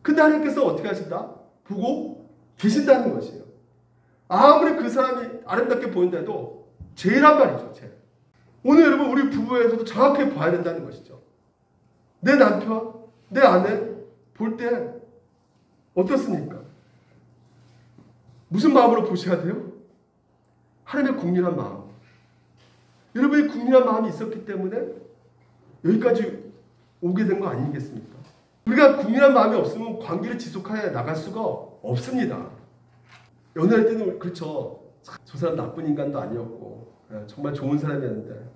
근데 하나님께서 어떻게 하신다? 보고 계신다는 것이에요. 아무리 그 사람이 아름답게 보인다도 죄란 말이죠, 죄. 오늘 여러분 우리 부부에서도 정확하게 봐야 된다는 것이죠. 내 남편, 내 아내 볼 때 어떻습니까? 무슨 마음으로 보셔야 돼요? 하나님의 국률한 마음. 여러분이 국률한 마음이 있었기 때문에 여기까지 오게 된 거 아니겠습니까? 우리가 국률한 마음이 없으면 관계를 지속하여 나갈 수가 없습니다. 연애할 때는 그렇죠. 저 사람 나쁜 인간도 아니었고 정말 좋은 사람이었는데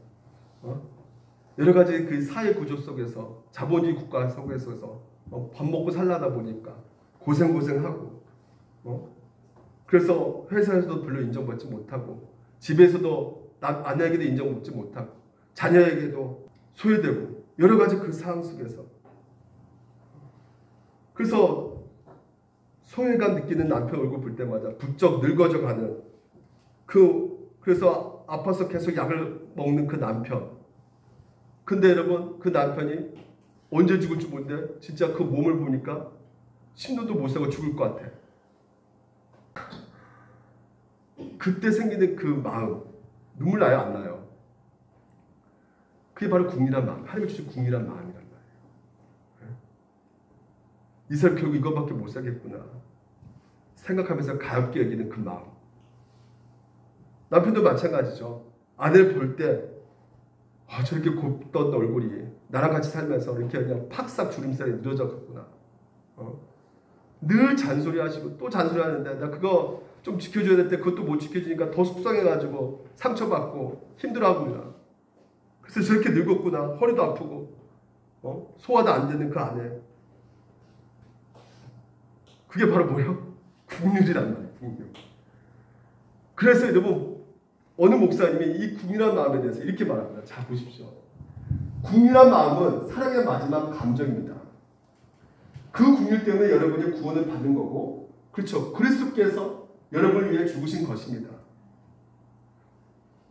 여러 가지 그 사회 구조 속에서 자본주의 국가 속에서 밥 먹고 살라다 보니까 고생하고 그래서 회사에서도 별로 인정받지 못하고 집에서도 아내에게도 인정받지 못하고 자녀에게도 소외되고 여러 가지 그 상황 속에서 그래서 소외감 느끼는 남편 얼굴 볼 때마다 부쩍 늙어져 가는 그래서 아파서 계속 약을 먹는 그 남편. 근데 여러분 그 남편이 언제 죽을지 모르는데 진짜 그 몸을 보니까 10년도 못 살고 죽을 것 같아. 그때 생기는 그 마음 눈물 나요 안 나요? 그게 바로 국률한 마음. 하나님이 주신 국률한 마음이란 말이에요. 이 사람 결국 이것밖에 못 살겠구나 생각하면서 가볍게 여기는 그 마음. 남편도 마찬가지죠. 아내를 볼 때 저렇게 곱던 얼굴이 나랑 같이 살면서 이렇게 그냥 팍싹 주름살이 늘어졌구나. 늘 잔소리하시고 또 잔소리하는데 나 그거 좀 지켜줘야 될 때 그것도 못 지켜주니까 더 속상해가지고 상처받고 힘들어하구나. 그래서 저렇게 늙었구나. 허리도 아프고 소화도 안 되는 그 아내. 그게 바로 뭐예요? 국률이란 말이에요. 국률. 그래서 여러분 어느 목사님이 이 국률한 마음에 대해서 이렇게 말합니다. 자 보십시오. 국률한 마음은 사랑의 마지막 감정입니다. 그 국률 때문에 여러분이 구원을 받는 거고 그렇죠. 그리스도께서 여러분을 위해 죽으신 것입니다.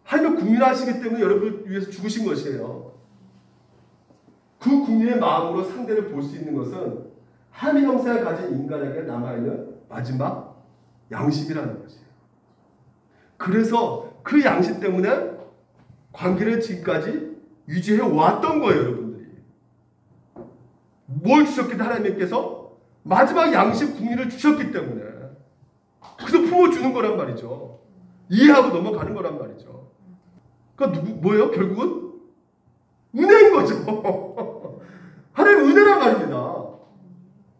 하나님 국률하시기 때문에 여러분을 위해서 죽으신 것이에요. 그 국률의 마음으로 상대를 볼 수 있는 것은 하나님의 형상을 가진 인간에게 남아있는 마지막 양심이라는 것이에요. 그래서 그 양심 때문에 관계를 지금까지 유지해 왔던 거예요, 여러분들이. 뭘 주셨기 때문에 하나님께서 마지막 양심 국리를 주셨기 때문에 그래서 품어주는 거란 말이죠. 이해하고 넘어가는 거란 말이죠. 그러니까 뭐예요? 결국은 은혜인 거죠. 하나님 은혜란 말입니다.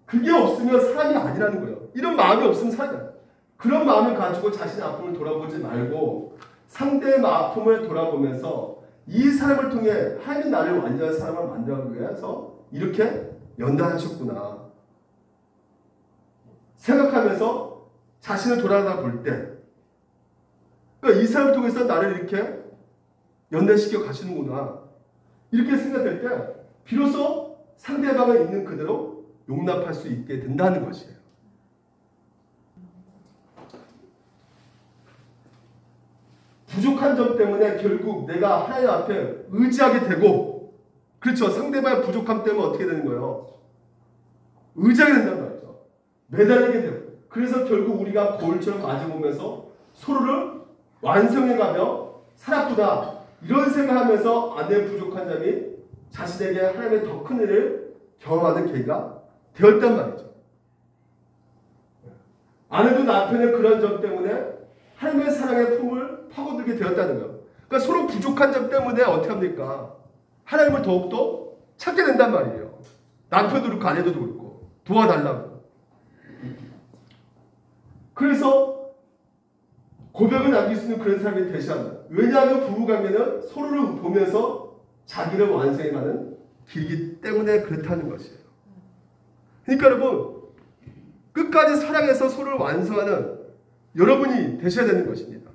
그게 없으면 사람이 아니라는 거예요. 이런 마음이 없으면 사람이 아니에요. 그런 마음을 가지고 자신의 아픔을 돌아보지 말고 상대의 아픔을 돌아보면서 이 사람을 통해 하나님 나를 완전한 사람을 만들기 위해서 이렇게 연단하셨구나 생각하면서 자신을 돌아다 볼 때 그러니까 이 사람을 통해서 나를 이렇게 연단시켜 가시는구나 이렇게 생각될 때 비로소 상대방을 있는 그대로 용납할 수 있게 된다는 것이에요. 부족한 점 때문에 결국 내가 하나님 앞에 의지하게 되고 그렇죠. 상대방의 부족함 때문에 어떻게 되는 거예요? 의지하게 된다는 말이죠. 매달리게 되고 그래서 결국 우리가 거울처럼 마주보면서 서로를 완성해가며 살았구나 이런 생각하면서 아내의 부족한 점이 자신에게 하나님의 더 큰 일을 경험하는 계기가 되었단 말이죠. 아내도 남편의 그런 점 때문에 하나님의 사랑의 품을 파고들게 되었다는 거예요. 그러니까 서로 부족한 점 때문에 어떻게 합니까? 하나님을 더욱더 찾게 된단 말이에요. 남편도 그렇고 아내도 그렇고 도와달라고. 그래서 고백을 남길 수 있는 그런 사람이 되셔야 합니다. 왜냐하면 부부관계는 서로를 보면서 자기를 완성해가는 길이기 때문에 그렇다는 것이에요. 그러니까 여러분, 끝까지 사랑해서 서로를 완성하는 여러분이 되셔야 되는 것입니다.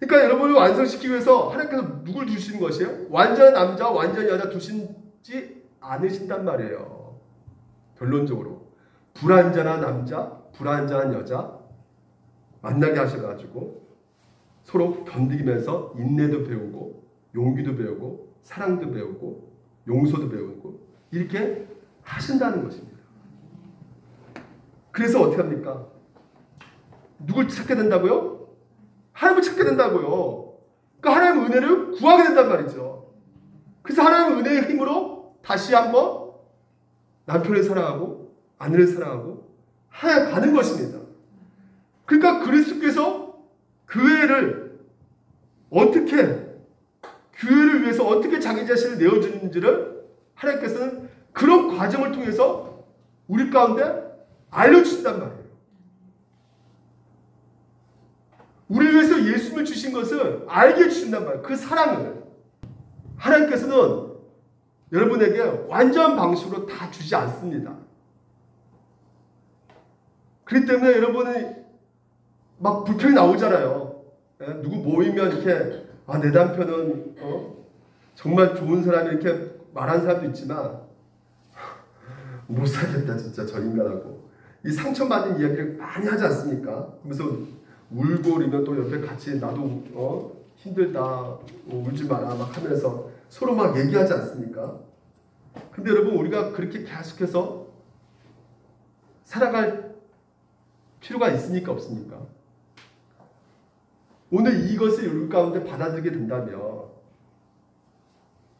그러니까 여러분을 완성시키기 위해서 하나님께서 누굴 두시는 것이에요? 완전한 남자, 완전한 여자 두시지 않으신단 말이에요. 결론적으로 불완전한 남자, 불완전한 여자 만나게 하셔가지고 서로 견디면서 인내도 배우고 용기도 배우고 사랑도 배우고 용서도 배우고 이렇게 하신다는 것입니다. 그래서 어떻게 합니까? 누굴 찾게 된다고요? 하나님을 찾게 된다고요. 그러니까 하나님의 은혜를 구하게 된단 말이죠. 그래서 하나님의 은혜의 힘으로 다시 한번 남편을 사랑하고 아내를 사랑하고 가는 것입니다. 그러니까 그리스도께서 교회를 교회를 위해서 어떻게 자기 자신을 내어주는지를 하나님께서는 그런 과정을 통해서 우리 가운데 알려주신단 말이에요. 우리를 위해서 예수님을 주신 것을 알게 해주신단 말이에요. 그 사랑을 하나님께서는 여러분에게 완전 방식으로 다 주지 않습니다. 그렇기 때문에 여러분이 막 불평이 나오잖아요. 누구 모이면 이렇게 내 남편은 정말 좋은 사람이 이렇게 말하는 사람도 있지만 못 살겠다 진짜 저 인간하고 이 상처받는 이야기를 많이 하지 않습니까? 그래서 울고 그러면 또 옆에 같이 나도 힘들다 울지 마라 막 하면서 서로 막 얘기하지 않습니까? 근데 여러분 우리가 그렇게 계속해서 살아갈 필요가 있습니까? 없습니까? 오늘 이것을 우리 가운데 받아들이게 된다면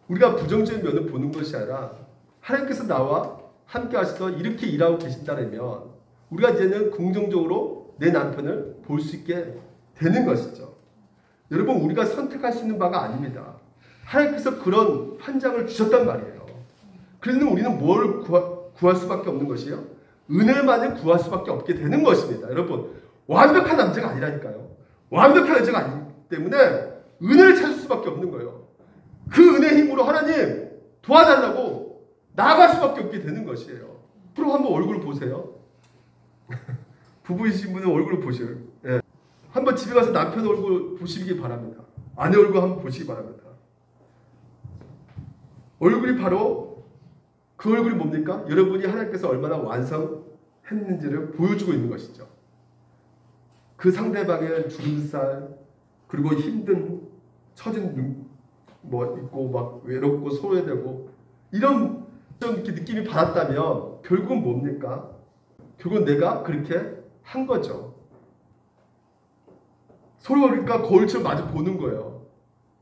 우리가 부정적인 면을 보는 것이 아니라 하나님께서 나와 함께 하셔서 이렇게 일하고 계신다면 우리가 이제는 긍정적으로 내 남편을 볼 수 있게 되는 것이죠. 여러분 우리가 선택할 수 있는 바가 아닙니다. 하나님께서 그런 환장을 주셨단 말이에요. 그래서 우리는 뭘 구할 수밖에 없는 것이요? 은혜만을 구할 수밖에 없게 되는 것입니다. 여러분 완벽한 남자가 아니라니까요. 완벽한 여자가 아니기 때문에 은혜를 찾을 수밖에 없는 거예요. 그 은혜 힘으로 하나님 도와달라고 나아갈 수밖에 없게 되는 것이에요. 그럼 한번 얼굴 보세요. 부부이신 분은 얼굴을 보세요. 예. 한번 집에 가서 남편 얼굴 보시기 바랍니다. 아내 얼굴 한번 보시기 바랍니다. 얼굴이 바로 그 얼굴이 뭡니까? 여러분이 하나님께서 얼마나 완성했는지를 보여주고 있는 것이죠. 그 상대방의 주름살 그리고 힘든 처진 있고 막 외롭고 소외되고 이런 이렇게 느낌이 받았다면 결국은 뭡니까? 결국은 내가 그렇게 한 거죠. 서로 그러니까 거울처럼 마주 보는 거예요.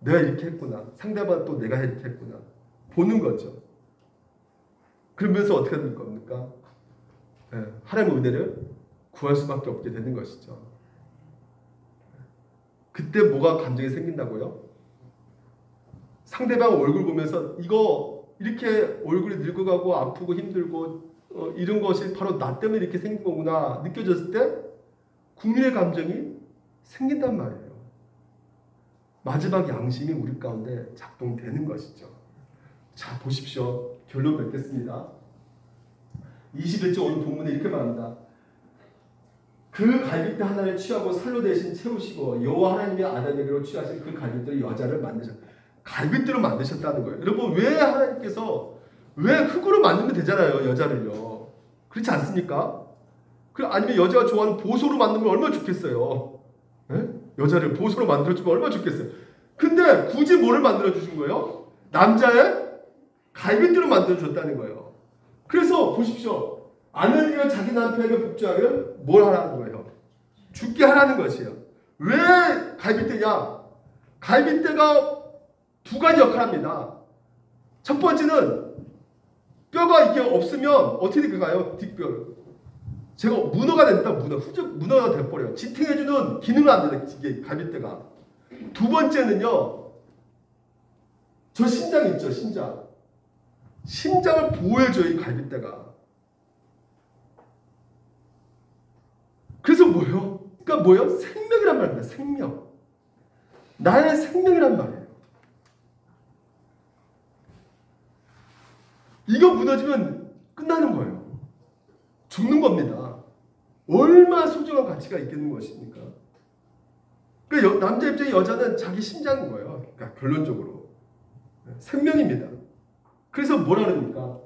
내가 이렇게 했구나. 상대방 또 내가 이렇게 했구나. 보는 거죠. 그러면서 어떻게 되는 겁니까? 하나님의 은혜를 구할 수밖에 없게 되는 것이죠. 그때 뭐가 감정이 생긴다고요? 상대방 얼굴 보면서 이거 이렇게 얼굴이 늙어가고 아프고 힘들고 이런 것이 바로 나 때문에 이렇게 생긴 거구나 느껴졌을 때 국민의 감정이 생긴단 말이에요. 마지막 양심이 우리 가운데 작동되는 것이죠. 자 보십시오. 결론 맺겠습니다. 21절 오늘 본문에 이렇게 말합니다. 그 갈빗대 하나를 취하고 살로 대신 채우시고 여호와 하나님의 아담에게로 취하신 그 갈빗대로 여자를 만드셨다. 갈빗대로 만드셨다는 거예요. 여러분 왜 하나님께서 왜 흙으로 만들면 되잖아요. 여자를요. 그렇지 않습니까? 아니면 여자가 좋아하는 보소로 만들면 얼마나 좋겠어요. 네? 여자를 보소로 만들어주면 얼마나 좋겠어요. 근데 굳이 뭐를 만들어주신 거예요? 남자의 갈빗대로 만들어줬다는 거예요. 그래서 보십시오. 아내가 자기 남편에게 복종하기를 뭘 하라는 거예요? 죽게 하라는 것이에요. 왜 갈빗대냐? 갈빗대가 두 가지 역할을 합니다. 첫 번째는 뼈가 이렇게 없으면 어떻게 될까요? 뒷뼈. 제가 문어가 된다. 문어가 돼버려요. 지탱해주는 기능을 안 되는 이게 갈빗대가. 두 번째는요. 저 심장 있죠. 심장을 보호해줘요. 이 갈빗대가. 그래서 뭐예요? 그러니까 뭐예요? 생명이란 말입니다. 생명. 나의 생명이란 말이에요. 이거 무너지면 끝나는 거예요. 죽는 겁니다. 얼마나 소중한 가치가 있겠는 것입니까? 그러니까 남자 입장에 여자는 자기 심장인 거예요. 그러니까 결론적으로. 생명입니다. 그래서 뭐라 그럽니까?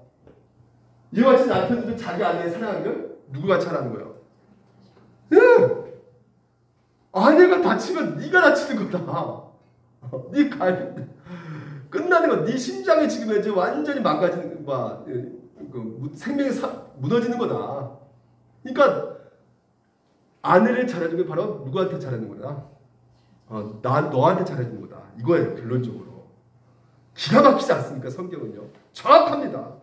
이와 같이 남편들도 자기 아내의 사랑하는 걸 누구가 잘하는 거예요? 응! 아내가 다치면 네가 다치는 거다. 네 갈 끝나는 거. 네 심장이 지금 이제 완전히 망가지는 거, 생명이 무너지는 거다. 그러니까 아내를 잘해주는 게 바로 누구한테 잘하는 거다? 너한테 잘해주는 거다. 이거예요. 결론적으로. 기가 막히지 않습니까? 성경은요. 정확합니다.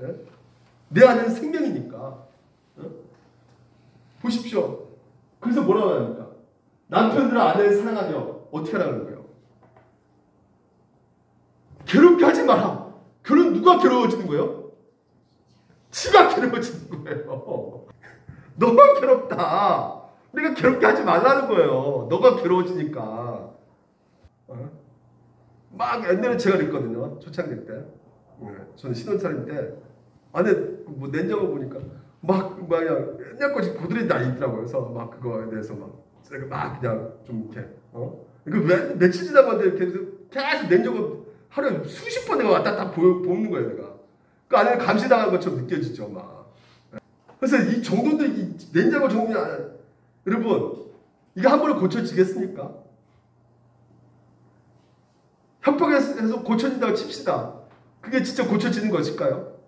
예? 내 아내는 생명이니까. 예? 보십시오. 그래서 뭐라고 합니까? 남편들은 아내를 사랑하며 어떻게 하라는 거예요? 괴롭게 하지 마라. 결혼 누가 괴로워지는 거예요? 지가 괴로워지는 거예요. 너가 괴롭다. 우리가 괴롭게 하지 말라는 거예요. 너가 괴로워지니까. 막 옛날에 제가 그랬거든요. 초창기 때. 저는 신혼 차릴 때 안에 뭐 냉장고 보니까 막 그냥 옛날 것이 고드름이 나 있더라고요. 그래서 막 그거에 대해서 막 그냥 좀 이렇게 이거 며칠 지나가는데 계속 냉장고 하루에 수십 번 내가 왔다 갔다 보는 거예요. 내가 그 안에 감시당한 것처럼 느껴지죠. 막. 그래서 이 정도도 이 냉장고 정리 여러분 이게 한 번에 고쳐지겠습니까? 협박해서 고쳐진다고 칩시다. 그게 진짜 고쳐지는 것일까요?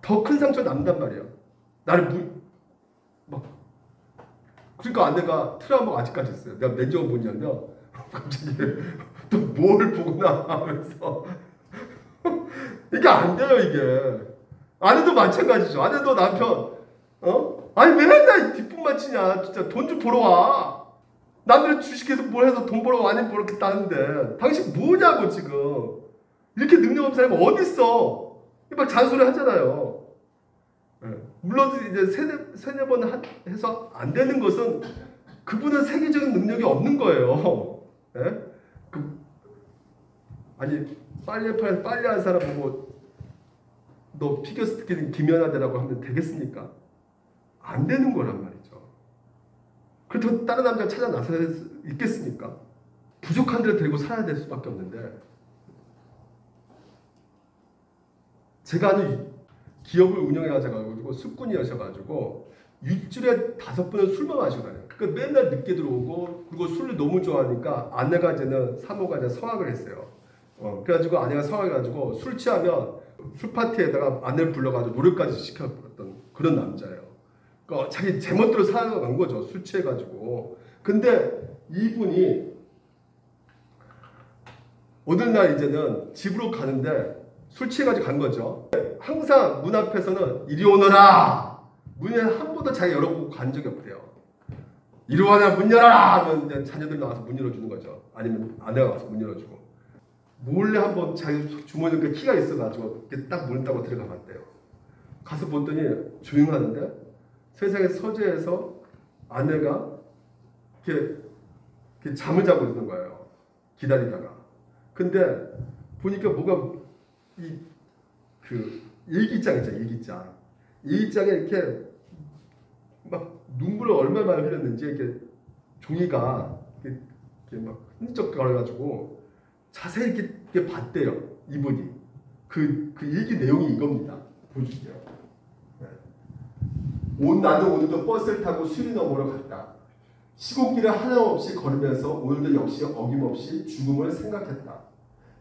더 큰 상처 남단 말이에요. 나를 그러니까 아내가 트라우마가 아직까지 있어요. 내가 냉장고 문 열면 갑자기 또 뭘 보거나 하면서 이게 안 돼요. 이게 아내도 마찬가지죠. 아내도 남편 아니 맨날 뒷분만 치냐. 진짜 돈 좀 벌어 와. 남들 주식해서 뭘 해서 돈 벌어 와. 아니면 벌었겠다는데 당신 뭐냐고 지금. 이렇게 능력 없는 사람이 어딨어. 막 잔소리 하잖아요. 물론 이제 세네 번 해서 안 되는 것은 그분은 세계적인 능력이 없는 거예요. 예? 아니 빨리 한 사람 보고 너 피겨스케이팅 김연아대라고 하면 되겠습니까? 안 되는 거란 말이죠. 그렇다고 다른 남자가 찾아 나서야 있겠습니까? 부족한 데를 데리고 살아야 될 수밖에 없는데 제가 아는 기업을 운영하셔가지고 숙군이셔가지고 일주일에 5번은 술만 마시고 다녀요. 그러니까 맨날 늦게 들어오고 그리고 술을 너무 좋아하니까 아내가 이제는 사모가 이제 성악을 했어요. 그래가지고 아내가 성악해가지고 술 취하면 술 파티에다가 아내를 불러가지고 노래까지 시켰던 그런 남자예요. 그러니까 자기 제멋대로 살아간 거죠. 술 취해가지고. 근데 이분이 어느 날 이제는 집으로 가는데 술 취해가지고 간 거죠. 항상 문 앞에서는 이리 오너라. 문을 한 번도 자기가 열어보고 간 적이 없대요. 이리 와라 문 열어라 하면 자녀들 나와서 문 열어주는 거죠. 아니면 아내가 와서 문 열어주고. 몰래 한번 자기 주머니에 키가 있어가지고 이렇게 딱 문을 따고 들어가 봤대요. 가서 봤더니 조용하는데 세상에 서재에서 아내가 이렇게 잠을 자고 있는 거예요. 기다리다가. 근데 보니까 뭐가 일기장 있잖아. 일기장에 이렇게 막 눈물을 얼마나 많이 흘렸는지 이렇게 종이가 이렇게 막 흔적거려가지고 자세히 이렇게 봤대요. 이분이 그 일기 내용이 이겁니다. 보여줄게요. 나는 오늘도 버스를 타고 수리너머로 갔다. 시골길을 하나없이 걸으면서 오늘도 역시 어김없이 죽음을 생각했다.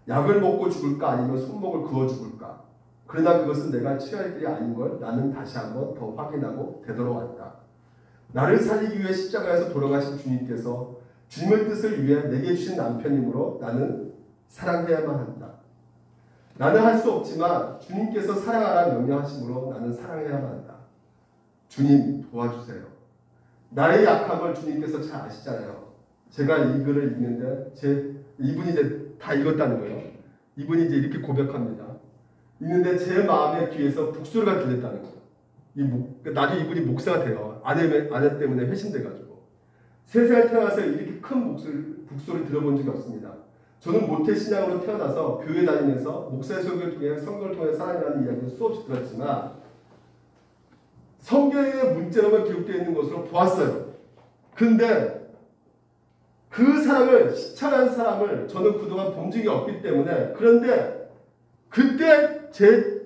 약을 먹고 죽을까 아니면 손목을 그어 죽을까. 그러나 그것은 내가 취할 길이 아닌 걸 나는 다시 한번 더 확인하고 되돌아왔다. 나를 살리기 위해 십자가에서 돌아가신 주님께서 주님의 뜻을 위해 내게 주신 남편이므로 나는 사랑해야만 한다. 나는 할 수 없지만 주님께서 사랑하라 명령하심으로 나는 사랑해야만 한다. 주님 도와주세요. 나의 약함을 주님께서 잘 아시잖아요. 제가 이 글을 읽는데 이분이 이제 다 읽었다는 거예요. 이분이 이제 이렇게 고백합니다. 읽는데 제 마음의 귀에서 북소리가 들렸다는 거예요. 나중에 이분이 목사가 돼요. 아내 때문에 회심돼가지고. 세상에 태어나서 이렇게 큰 북소리 들어본 적이 없습니다. 저는 모태신앙으로 태어나서 교회 다니면서 목사의 설교를 통해 성경을 통해 살아가는 이야기를 수없이 들었지만 성경의 문자로만 기록되어 있는 것으로 보았어요. 근데 그 사람을 시찰한 사람을 저는 그동안 본 적이 없기 때문에 그런데 그때 제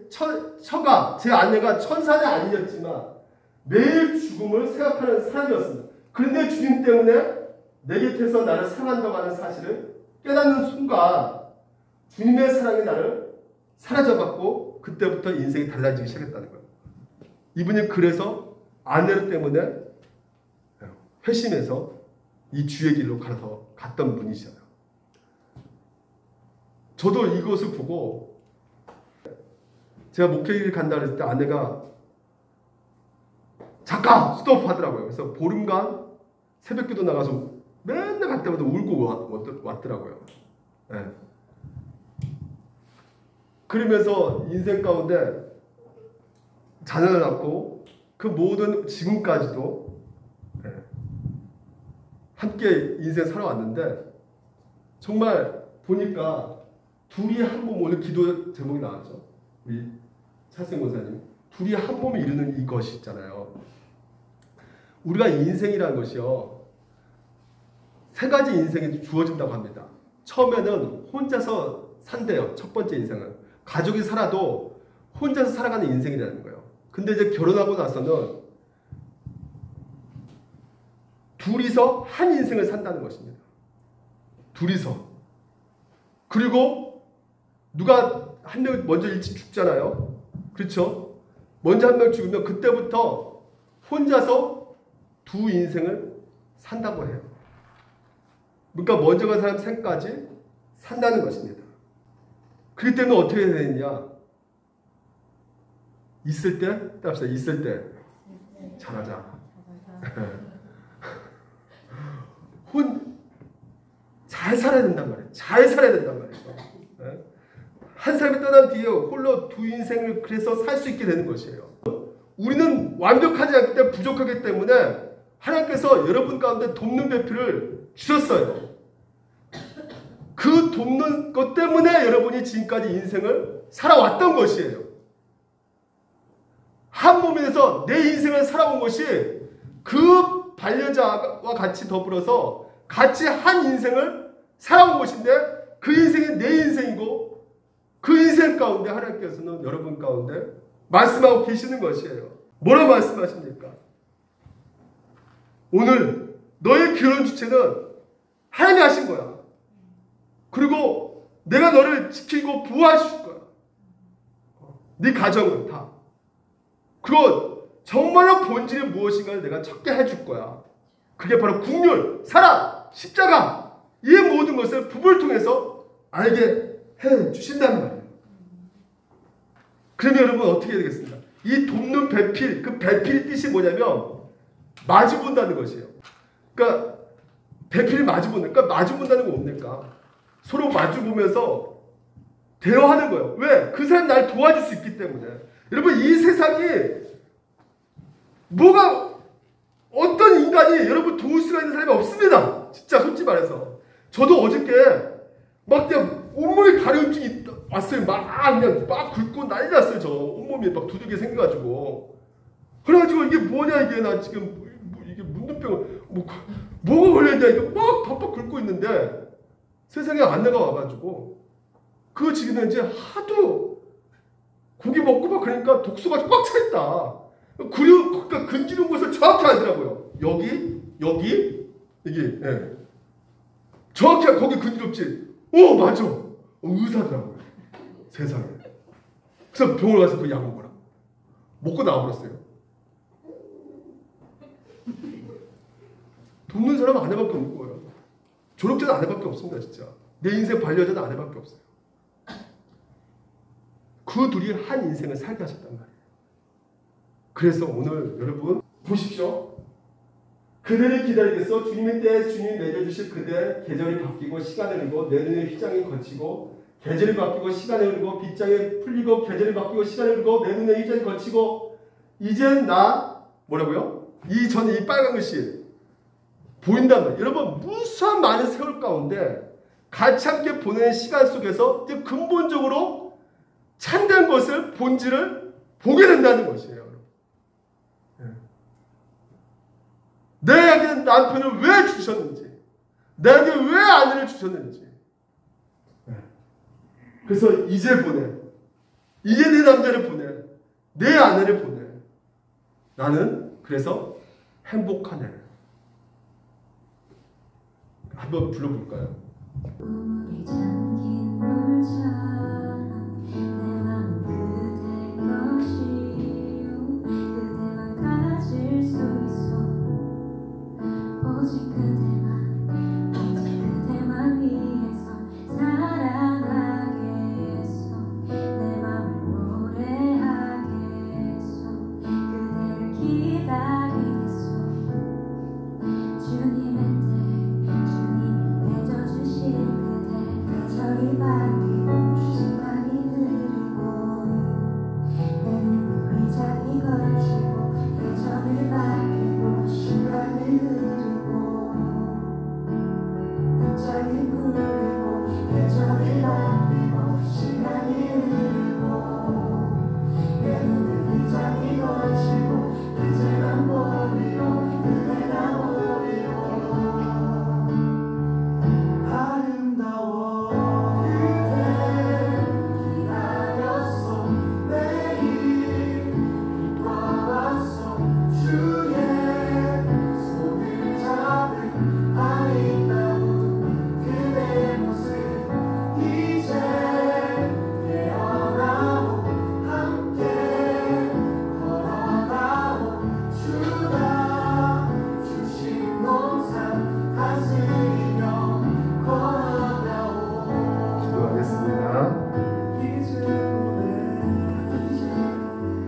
아내가 천사는 아니었지만 매일 죽음을 생각하는 사람이었습니다. 그런데 주님 때문에 내 곁에서 나를 사랑한다고 하는 사실을 깨닫는 순간 주님의 사랑이 나를 사라져갖고 그때부터 인생이 달라지기 시작했다는 거예요. 이분이 그래서 아내 때문에 회심해서 이 주의 길로 갔던 분이시잖아요. 저도 이것을 보고 제가 목회를 간다 그랬을 때 아내가 잠깐 스톱 하더라고요. 그래서 보름간 새벽기도 나가서 맨날 갈 때마다 울고 왔더라고요. 네. 그러면서 인생 가운데 자녀를 낳고 그 모든 지금까지도 함께 인생 살아왔는데 정말 보니까 둘이 한 몸, 오늘 기도 제목이 나왔죠. 우리 차승 권사님. 둘이 한 몸을 이루는 이것이 있잖아요. 우리가 인생이라는 것이요. 세 가지 인생이 주어진다고 합니다. 처음에는 혼자서 산대요. 첫 번째 인생은. 가족이 살아도 혼자서 살아가는 인생이라는 거예요. 근데 이제 결혼하고 나서는 둘이서 한 인생을 산다는 것입니다. 둘이서. 그리고 누가 한 명 먼저 일찍 죽잖아요. 그렇죠? 먼저 한 명 죽으면 그때부터 혼자서 두 인생을 산다고 해요. 그러니까 먼저 간 사람 생까지 산다는 것입니다. 그렇기 때문에 어떻게 해야 되느냐? 있을 때, 따라합시다. 있을 때 잘하자. 잘 살아야 된단 말이에요. 잘 살아야 된단 말이에요. 한 사람이 떠난 뒤에 홀로 두 인생을 그래서 살 수 있게 되는 것이에요. 우리는 완벽하지 않기 때문에 부족하기 때문에 하나님께서 여러분 가운데 돕는 배필을 주셨어요. 그 돕는 것 때문에 여러분이 지금까지 인생을 살아왔던 것이에요. 한 몸에서 내 인생을 살아온 것이 그 반려자와 같이 더불어서 같이 한 인생을 살아온 것인데 그 인생이 내 인생이고 그 인생 가운데 하나님께서는 여러분 가운데 말씀하고 계시는 것이에요. 뭐라 말씀하십니까? 오늘 너의 결혼 주체는 하나님이 하신 거야. 그리고 내가 너를 지키고 보호하실 거야. 네 가정은 다. 그리고 정말로 본질이 무엇인가를 내가 찾게 해줄 거야. 그게 바로 국률, 사랑, 십자가 이 모든 것을 부부를 통해서 알게 해주신다는 말이에요. 그러면 여러분 어떻게 해야 되겠습니까? 이 돕는 배필, 그 배필의 뜻이 뭐냐면 마주본다는 것이에요. 그러니까 배필이 마주본다. 그러니까 마주본다는 건 뭡니까? 서로 마주보면서 대화하는 거예요. 왜? 그 사람 날 도와줄 수 있기 때문에. 여러분 이 세상이 뭐가 어떤 인간이 여러분 도울 수가 있는 사람이 없습니다. 진짜 솔직히 말해서. 저도 어저께 막 그냥 온몸에 가려움증이 왔어요. 그냥 막 긁고 난리 났어요. 저 온몸이 막 두들겨 생겨가지고. 그래가지고 이게 뭐냐 이게 나 지금 이게 문둥병 뭐가 걸렸냐 이게 막 팍팍 긁고 있는데 세상에 안내가 와가지고 그 지금 이제 하도 고기 먹고 막 그러니까 독소가 꽉 차 있다. 그러니까 근지른 곳을 정확히 알더라고요. 여기 이게 정확히 거기 근지럽지. 맞아. 의사더라고요. 세상에. 그래서 병원 가서 그 약 먹어라. 먹고 나와버렸어요. 돕는 사람은 아내밖에 없는 거예요. 졸업자는 아내밖에 없습니다. 진짜. 내 인생 반려자는 아내밖에 없어요. 그 둘이 한 인생을 살게 하셨단 말이에요. 그래서 오늘 여러분 보십시오. 그대를 기다리겠어. 주님의 때에 주님이 맺어주실 그대. 계절이 바뀌고 시간이 흐르고 내 눈에 휘장이 거치고 계절이 바뀌고 시간이 흐르고 빗장이 풀리고 계절이 바뀌고 시간이 흐르고 내 눈에 휘장이 거치고 이제 나 뭐라고요? 이 빨간 글씨 보인단 말이에요. 여러분 무수한 많은 세월 가운데 같이 함께 보내는 시간 속에서 이제 근본적으로 참된 것을 본질을 보게 된다는 것이에요. 내게 남편을 왜 주셨는지, 내게 왜 아내를 주셨는지. 그래서 이제 보내, 이제 내 남자를 보내, 내 아내를 보내. 나는 그래서 행복하네. 한번 불러볼까요? 우물이 잠긴 물처럼 내 맘은 그대 것이요 그대만 가질 수 있어 오직 그대만 위해서 사랑하겠어 내 맘을 노래하겠어 그대를 기다리겠어 주님의 계절이 바뀌고 시간이 흐르고 내 눈을 회장이 걸치고 계절이 바뀌고 시간이 흐르고 갑자기 풀리고 계절이 바뀌고 시간이 흐르고 내 눈을 회장이 걸치고 이제만 보이고 그대가 보이고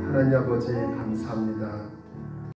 하나님 아버지 감사합니다.